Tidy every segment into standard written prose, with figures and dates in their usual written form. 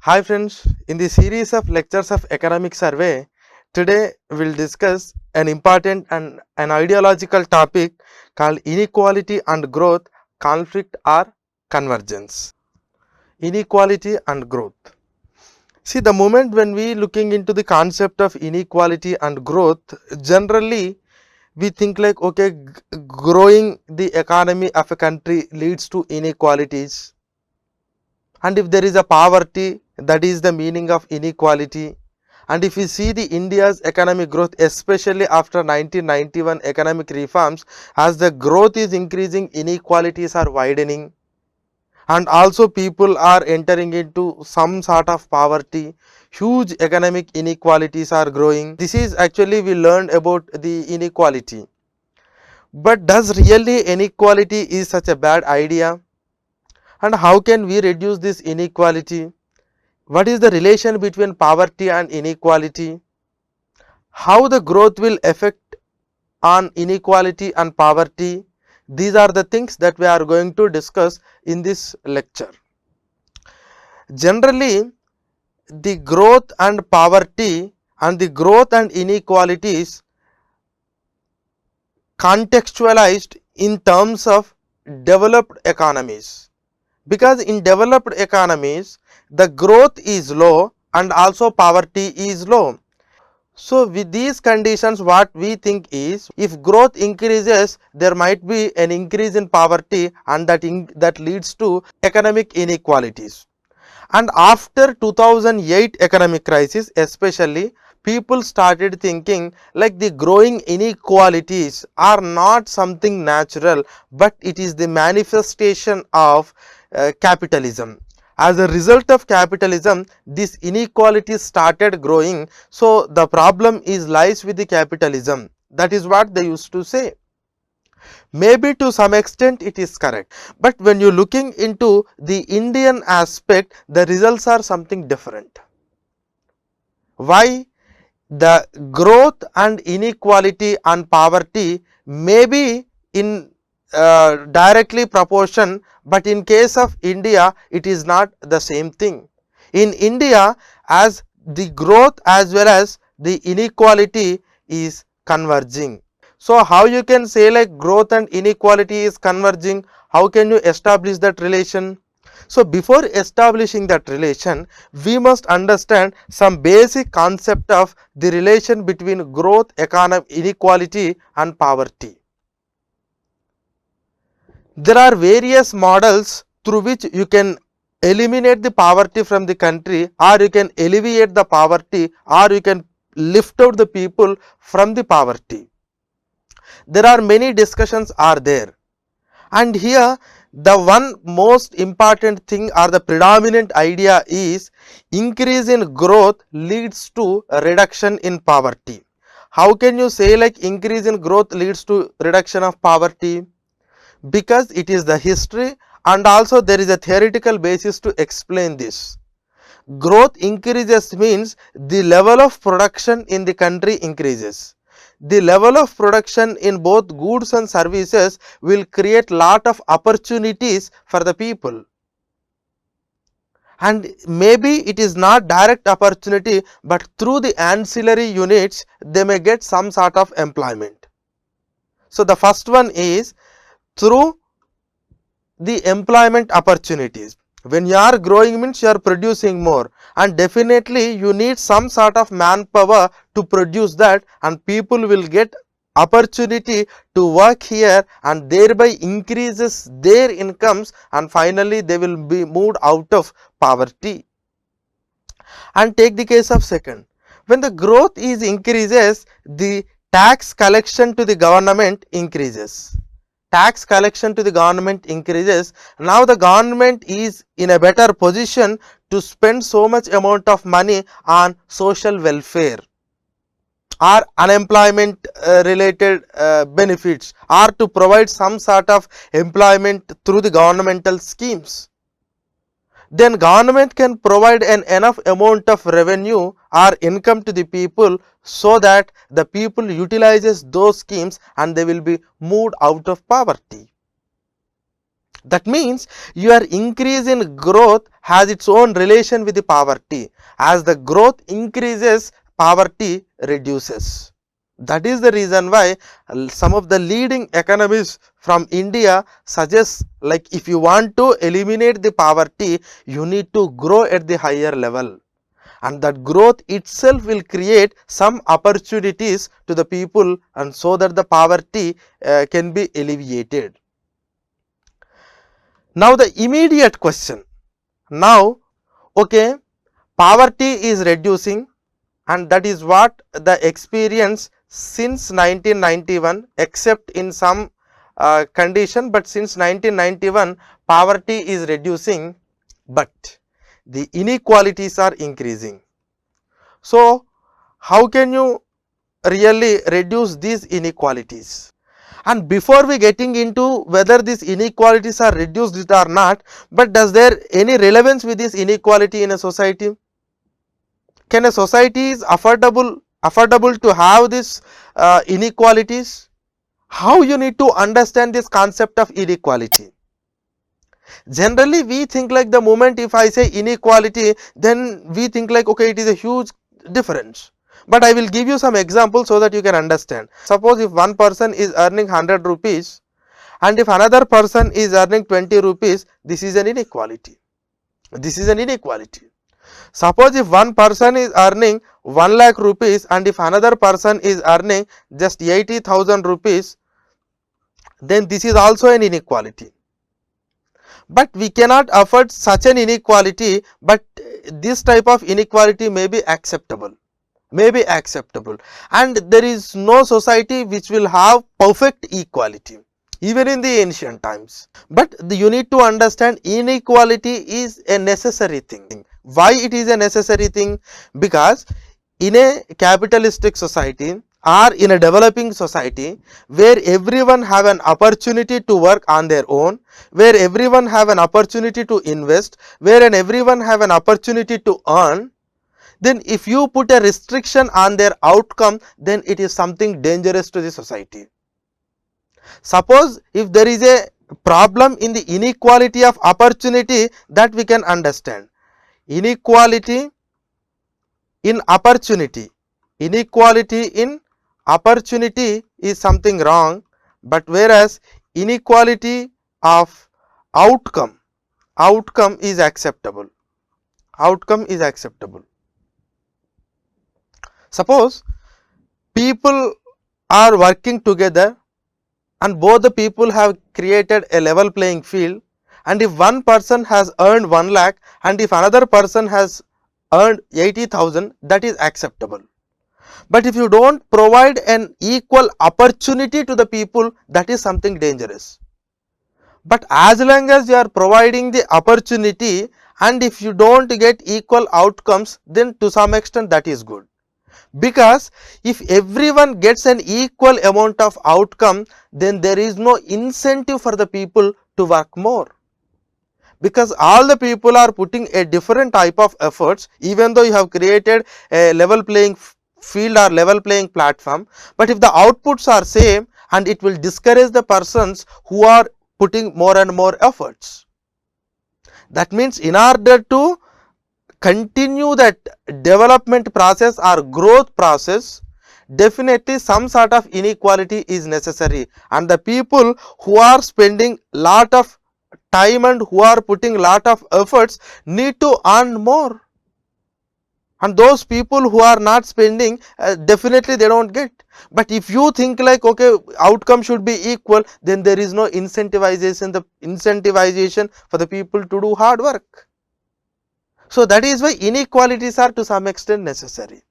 Hi friends, in the series of lectures of economic survey, today we'll discuss an important and an ideological topic called inequality and growth, conflict or convergence. Inequality and growth. See, the moment when we looking into the concept of inequality and growth, generally we think like, okay, growing the economy of a country leads to inequalities, and if there is a poverty, that is the meaning of inequality. And if we see the India's economic growth, especially after 1991 economic reforms, as the growth is increasing, inequalities are widening, and also people are entering into some sort of poverty. Huge economic inequalities are growing. This is actually we learned about the inequality. But does really inequality is such a bad idea? And how can we reduce this inequality? What is the relation between poverty and inequality? How the growth will affect on inequality and poverty? These are the things that we are going to discuss in this lecture. Generally, the growth and poverty and the growth and inequalities contextualized in terms of developed economies, because in developed economies the growth is low and also poverty is low. So with these conditions, what we think is, if growth increases, there might be an increase in poverty, and that leads to economic inequalities. And after 2008 economic crisis especially, people started thinking like the growing inequalities are not something natural, but it is the manifestation of capitalism. As a result of capitalism, this inequality started growing. So the problem is lies with the capitalism. That is what they used to say. Maybe to some extent it is correct, but when you looking into the Indian aspect, the results are something different. Why? The growth and inequality and poverty may be in directly proportion, but in case of India it is not the same thing. In India, as the growth as well as the inequality is converging. So how you can say like growth and inequality is converging? How can you establish that relation? So before establishing that relation, we must understand some basic concept of the relation between growth, economic inequality and poverty. There are various models through which you can eliminate the poverty from the country, or you can alleviate the poverty, or you can lift out the people from the poverty. There are many discussions are there, and here the one most important thing or the predominant idea is increase in growth leads to a reduction in poverty. How can you say like increase in growth leads to reduction of poverty? Because it is the history, and also there is a theoretical basis to explain this. Growth increases means the level of production in the country increases. The level of production in both goods and services will create lot of opportunities for the people, and maybe it is not direct opportunity, but through the ancillary units they may get some sort of employment. So the first one is through the employment opportunities. When you are growing means you are producing more, and definitely you need some sort of manpower to produce that, and people will get opportunity to work here, and thereby increases their incomes, and finally they will be moved out of poverty. And take the case of second, when the growth is increases, the tax collection to the government increases. Tax collection to the government increases. Now the government is in a better position to spend so much amount of money on social welfare or unemployment related benefits, or to provide some sort of employment through the governmental schemes. Then government can provide an enough amount of revenue or income to the people, so that the people utilizes those schemes and they will be moved out of poverty. That means your increase in growth has its own relation with the poverty. As the growth increases, poverty reduces. That is the reason why some of the leading economists from India suggest, like, if you want to eliminate the poverty, you need to grow at the higher level, and that growth itself will create some opportunities to the people, and so that the poverty can be alleviated. Now the immediate question, now okay, poverty is reducing, and that is what the experience since 1991, except in some condition, but since 1991 poverty is reducing, but the inequalities are increasing. So how can you really reduce these inequalities? And before we getting into whether these inequalities are reduced or not, but does there any relevance with this inequality in a society? Can a society is affordable to have this inequalities? How you need to understand this concept of inequality? Generally we think like, the moment if I say inequality, then we think like, okay, it is a huge difference. But I will give you some examples so that you can understand. Suppose if one person is earning 100 rupees and if another person is earning 20 rupees, this is an inequality. This is an inequality. Suppose if one person is earning 1 lakh rupees and if another person is earning just 80,000 rupees, then this is also an inequality. But we cannot afford such an inequality, but this type of inequality may be acceptable, and there is no society which will have perfect equality, even in the ancient times. But you need to understand, inequality is a necessary thing. Why it is a necessary thing? Because in a capitalistic society or in a developing society where everyone have an opportunity to work on their own, where everyone have an opportunity to invest, wherein everyone have an opportunity to earn, then if you put a restriction on their outcome, then it is something dangerous to the society. Suppose if there is a problem in the inequality of opportunity, that we can understand. Inequality in opportunity, is something wrong, but whereas inequality of outcome is acceptable. Suppose people are working together and both the people have created a level playing field, and if one person has earned 1 lakh and if another person has earned 80,000, that is acceptable. But if you don't provide an equal opportunity to the people, that is something dangerous. But as long as you are providing the opportunity, and if you don't get equal outcomes, then to some extent that is good. Because if everyone gets an equal amount of outcome, then there is no incentive for the people to work more, because all the people are putting a different type of efforts, even though you have created a level playing field or level playing platform. But if the outputs are same, and it will discourage the persons who are putting more and more efforts. That means in order to continue that development process or growth process, definitely some sort of inequality is necessary, and the people who are spending lot of time and who are putting lot of efforts need to earn more, and those people who are not spending, definitely they don't get. But if you think like, okay, outcome should be equal, then there is no incentivization for the people to do hard work. So that is why inequalities are to some extent necessary.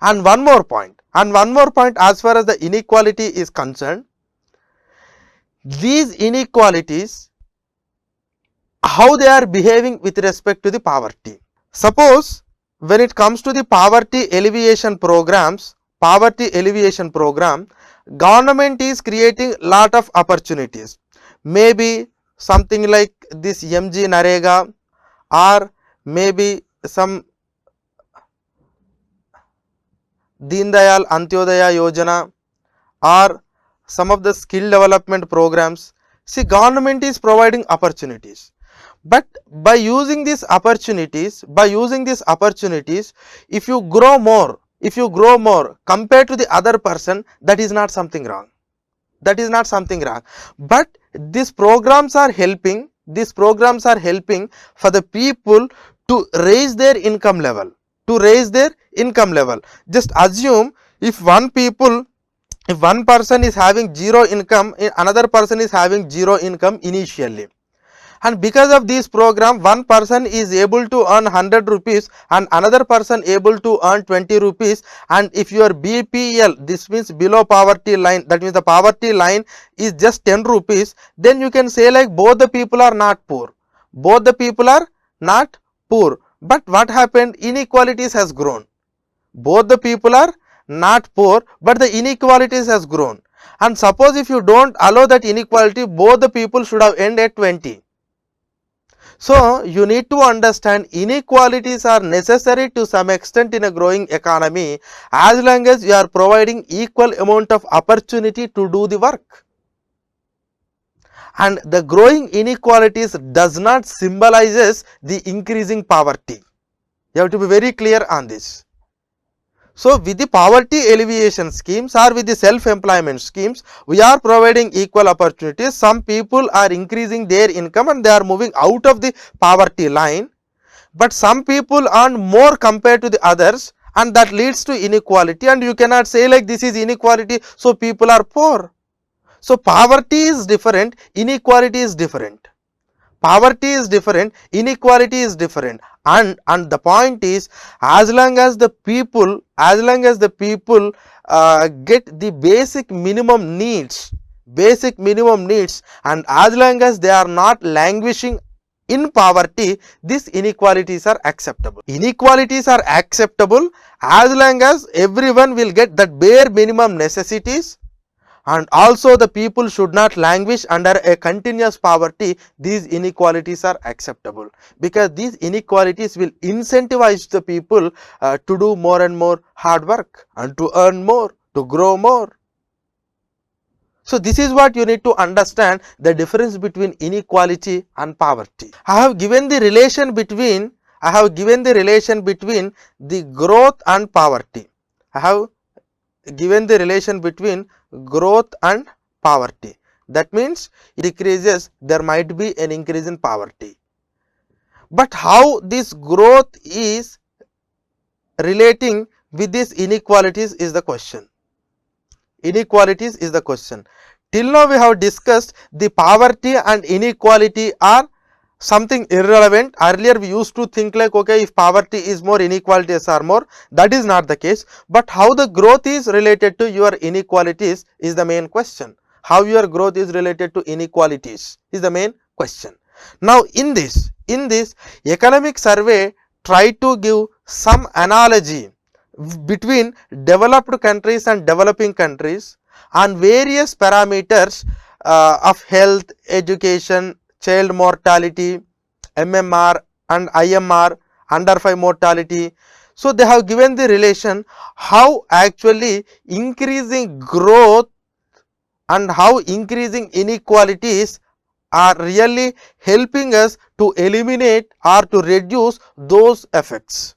And one more point as far as the inequality is concerned, these inequalities, how they are behaving with respect to the poverty. Suppose when it comes to the poverty alleviation program, government is creating lot of opportunities, maybe something like this MG Narega, or maybe some Deen Dayal Antyodaya Yojana, or some of the skill development programs, See, government is providing opportunities, but by using these opportunities, if you grow more, compared to the other person, that is not something wrong. But these programs are helping for the people to raise their income level, Just assume if one person is having zero income, another person is having zero income initially, and because of this program one person is able to earn 100 rupees and another person able to earn 20 rupees, and if your BPL, this means below poverty line, that means the poverty line is just 10 rupees, then you can say like both the people are not poor, but what happened? Inequalities has grown. Both the people are not poor, but the inequalities has grown. And suppose if you don't allow that inequality, both the people should have ended at 20. So you need to understand inequalities are necessary to some extent in a growing economy, as long as you are providing equal amount of opportunity to do the work. And the growing inequalities does not symbolizes the increasing poverty. You have to be very clear on this. So with the poverty alleviation schemes or with the self-employment schemes, we are providing equal opportunities. Some people are increasing their income and they are moving out of the poverty line, but some people earn more compared to the others, and that leads to inequality, and you cannot say like this is inequality, so people are poor. So poverty is different, inequality is different. Poverty is different, inequality is different, and the point is, as long as the people get the basic minimum needs, and as long as they are not languishing in poverty, these inequalities are acceptable. Inequalities are acceptable as long as everyone will get that bare minimum necessities, and also the people should not languish under a continuous poverty. These inequalities are acceptable, because these inequalities will incentivize the people to do more and more hard work and to earn more, to grow more. So this is what you need to understand, the difference between inequality and poverty. I have given the relation between the growth and poverty. I have given the relation between growth and poverty. That means it decreases, there might be an increase in poverty. But how this growth is relating with these inequalities is the question. Till now we have discussed the poverty and inequality are something irrelevant. Earlier we used to think like, okay, if poverty is more, inequalities are more. That is not the case. But how the growth is related to your inequalities is the main question. How your growth is related to inequalities is the main question. Now in this economic survey, try to give some analogy between developed countries and developing countries on various parameters of health, education, child mortality, MMR and IMR, under 5 mortality. So they have given the relation how actually increasing growth and how increasing inequalities are really helping us to eliminate or to reduce those effects.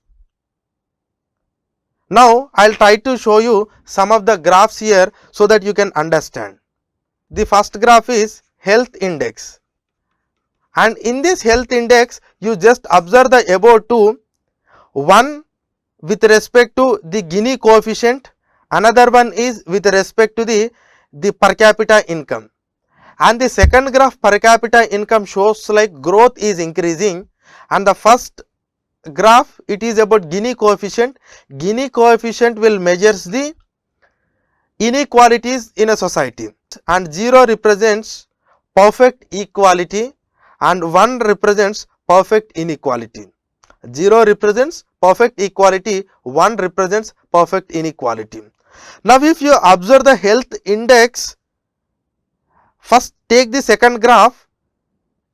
Now I will try to show you some of the graphs here so that you can understand. The first graph is health index, and in this health index you just observe the above two, one with respect to the Gini coefficient, another one is with respect to the per capita income, and the second graph per capita income shows like growth is increasing, and the first graph it is about Gini coefficient. Gini coefficient will measures the inequalities in a society, and 0 represents perfect equality and 1 represents perfect inequality. 0 represents perfect equality, 1 represents perfect inequality. Now if you observe the health index, first take the second graph,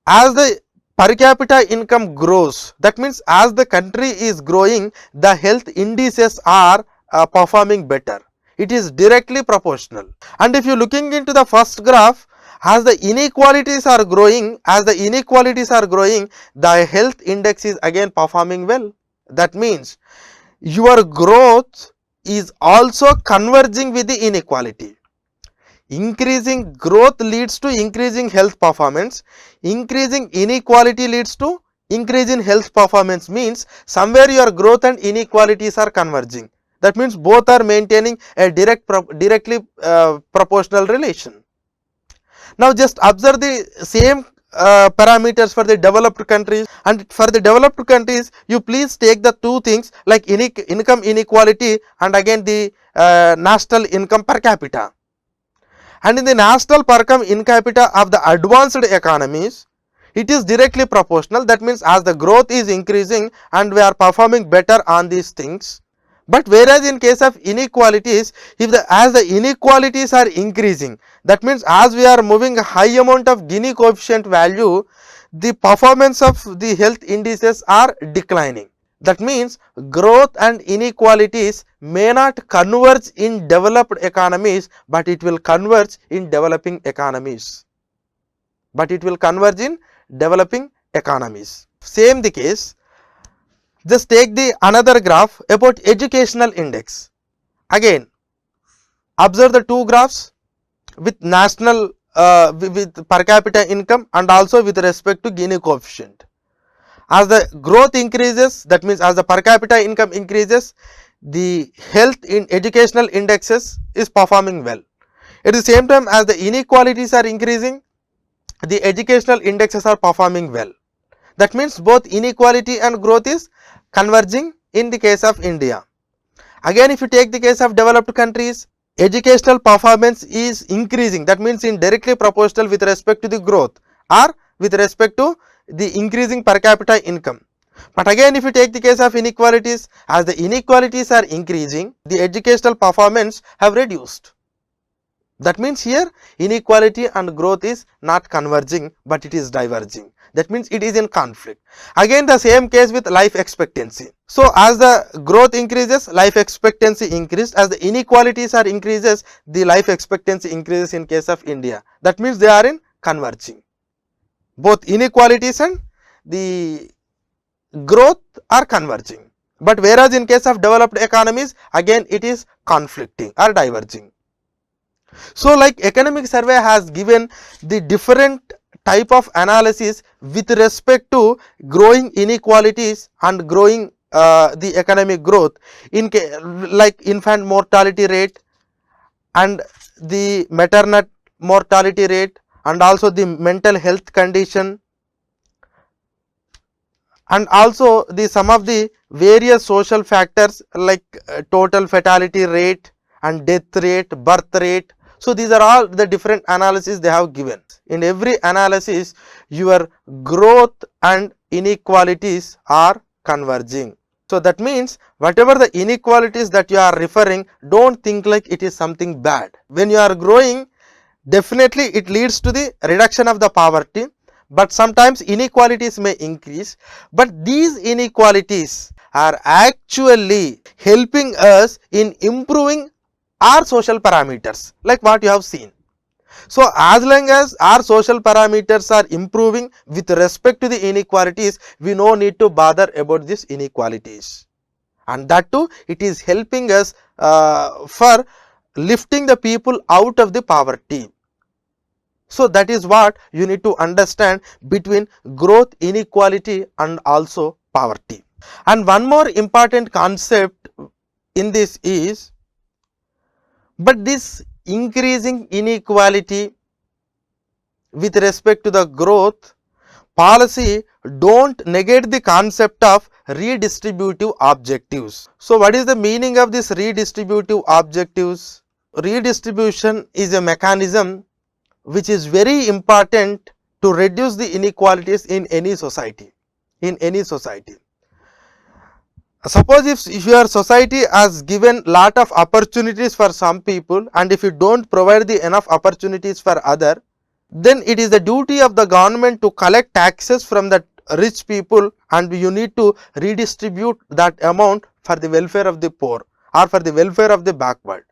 as the per capita income grows, that means as the country is growing, the health indices are performing better. It is directly proportional. And if you looking into the first graph, As the inequalities are growing, the health index is again performing well. That means your growth is also converging with the inequality. Increasing growth leads to increasing health performance. Increasing inequality leads to increase in health performance, means somewhere your growth and inequalities are converging. That means both are maintaining a directly proportional relation. Now just observe the same parameters for the developed countries, and for the developed countries you please take the two things like income inequality and again the national income per capita. And in the national per capita of the advanced economies, it is directly proportional. That means as the growth is increasing and we are performing better on these things. But whereas in case of inequalities, as the inequalities are increasing, that means as we are moving a high amount of Gini coefficient value, the performance of the health indices are declining. That means growth and inequalities may not converge in developed economies, but it will converge in developing economies. Same the case. Just take the another graph about educational index. Again, observe the two graphs with national with per capita income and also with respect to Gini coefficient. As the growth increases, that means as the per capita income increases, the health in educational indexes is performing well. At the same time, as the inequalities are increasing, the educational indexes are performing well. That means both inequality and growth is converging in the case of India. Again, if you take the case of developed countries, educational performance is increasing. That means in directly proportional with respect to the growth or with respect to the increasing per capita income. But again, if you take the case of inequalities, as the inequalities are increasing, the educational performance have reduced. That means here inequality and growth is not converging, but it is diverging. That means it is in conflict. Again, the same case with life expectancy. So as the growth increases, life expectancy increased. As the inequalities are increases, the life expectancy increases in case of India. That means they are in converging. Both inequalities and the growth are converging. But whereas in case of developed economies, again it is conflicting or diverging. So like economic survey has given the different type of analysis with respect to growing inequalities and growing the economic growth, in like infant mortality rate and the maternal mortality rate and also the mental health condition and also the some of the various social factors like total fatality rate and death rate, birth rate. So these are all the different analysis they have given. In every analysis, your growth and inequalities are converging. So that means whatever the inequalities that you are referring, don't think like it is something bad. When you are growing, definitely it leads to the reduction of the poverty, but sometimes inequalities may increase. But these inequalities are actually helping us in improving our social parameters, like what you have seen. So as long as our social parameters are improving with respect to the inequalities, we no need to bother about these inequalities, and that too it is helping us for lifting the people out of the poverty. So that is what you need to understand between growth, inequality and also poverty. And one more important concept in this is, but this increasing inequality with respect to the growth policy don't negate the concept of redistributive objectives. So what is the meaning of this redistributive objectives? Redistribution is a mechanism which is very important to reduce the inequalities in any society. Suppose if your society has given lot of opportunities for some people, and if you don't provide the enough opportunities for other, then it is the duty of the government to collect taxes from the rich people, and you need to redistribute that amount for the welfare of the poor or for the welfare of the backward.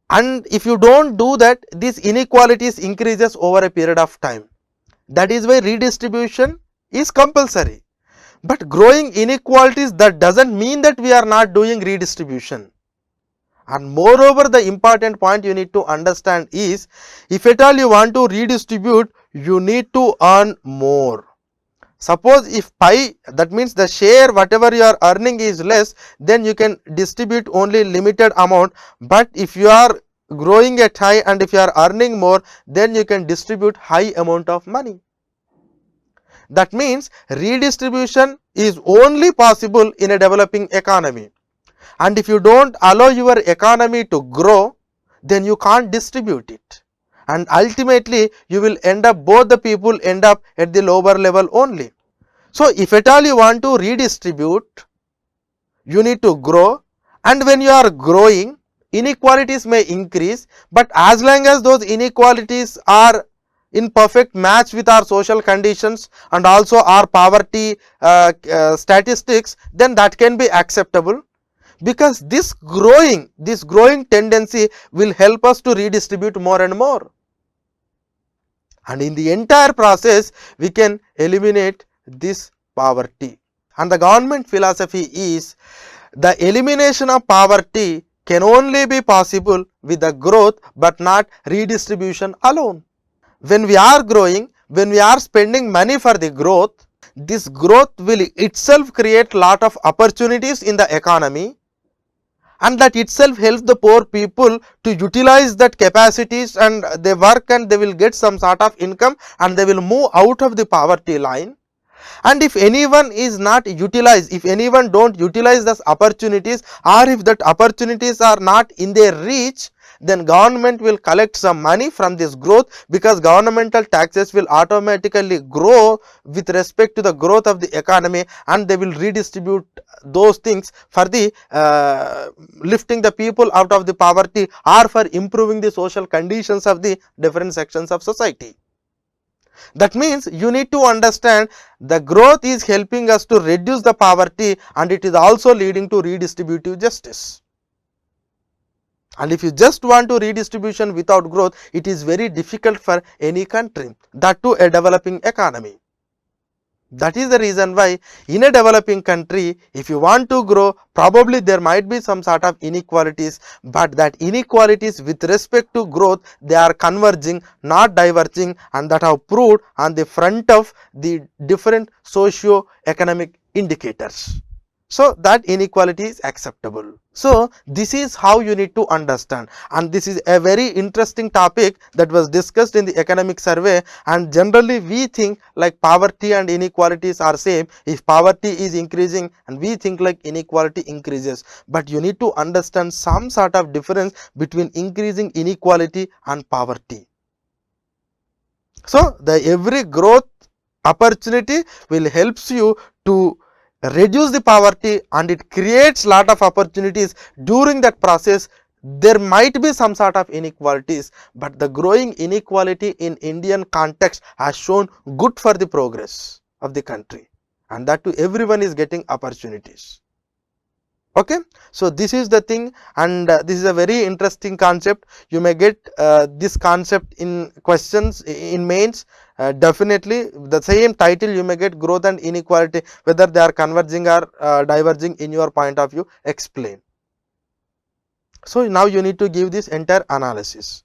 and if you don't do that, these inequalities increases over a period of time. That is why redistribution is compulsory. But growing inequalities, that doesn't mean that we are not doing redistribution. And moreover, the important point you need to understand is, if at all you want to redistribute, you need to earn more. Suppose if pi, that means the share whatever you are earning is less, then you can distribute only limited amount. But if you are growing at high and if you are earning more, then you can distribute high amount of money. That means redistribution is only possible in a developing economy. And if you don't allow your economy to grow, then you can't distribute it. And ultimately, you will end up, both the people end up at the lower level only. So, if at all you want to redistribute, you need to grow, and when you are growing, inequalities may increase, but as long as those inequalities are in perfect match with our social conditions and also our poverty statistics, then that can be acceptable, because this growing tendency will help us to redistribute more and more, and in the entire process we can eliminate this poverty. And the government philosophy is, the elimination of poverty can only be possible with the growth but not redistribution alone. When we are growing, when we are spending money for the growth, this growth will itself create lot of opportunities in the economy, and that itself helps the poor people to utilize that capacities, and they work and they will get some sort of income and they will move out of the poverty line. And if anyone is not utilized, if anyone don't utilize those opportunities, or if that opportunities are not in their reach, then government will collect some money from this growth, because governmental taxes will automatically grow with respect to the growth of the economy, and they will redistribute those things for the lifting the people out of the poverty, or for improving the social conditions of the different sections of society. That means you need to understand, the growth is helping us to reduce the poverty, and it is also leading to redistributive justice. And if you just want to redistribution without growth, it is very difficult for any country, that too a developing economy. That is the reason why in a developing country, if you want to grow, probably there might be some sort of inequalities, but that inequalities with respect to growth, they are converging, not diverging, and that have proved on the front of the different socio-economic indicators. So that inequality is acceptable. So this is how you need to understand, and this is a very interesting topic that was discussed in the economic survey. And generally we think like poverty and inequalities are same. If poverty is increasing, and we think like inequality increases, but you need to understand some sort of difference between increasing inequality and poverty. So the every growth opportunity will helps you to reduce the poverty, and it creates lot of opportunities. During that process, there might be some sort of inequalities, but the growing inequality in Indian context has shown good for the progress of the country, and that too everyone is getting opportunities. Okay, so this is the thing, and this is a very interesting concept. You may get this concept in questions in mains. Definitely the same title you may get, growth and inequality, whether they are converging or diverging in your point of view, explain. So now you need to give this entire analysis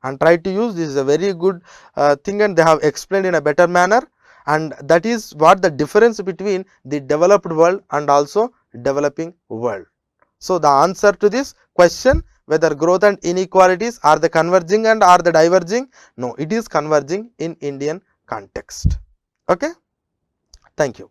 and try to use. This is a very good thing, and they have explained in a better manner, and that is what the difference between the developed world and also developing world. So the answer to this question, whether growth and inequalities, are they converging and are they diverging? No, it is converging in Indian context. Okay, thank you.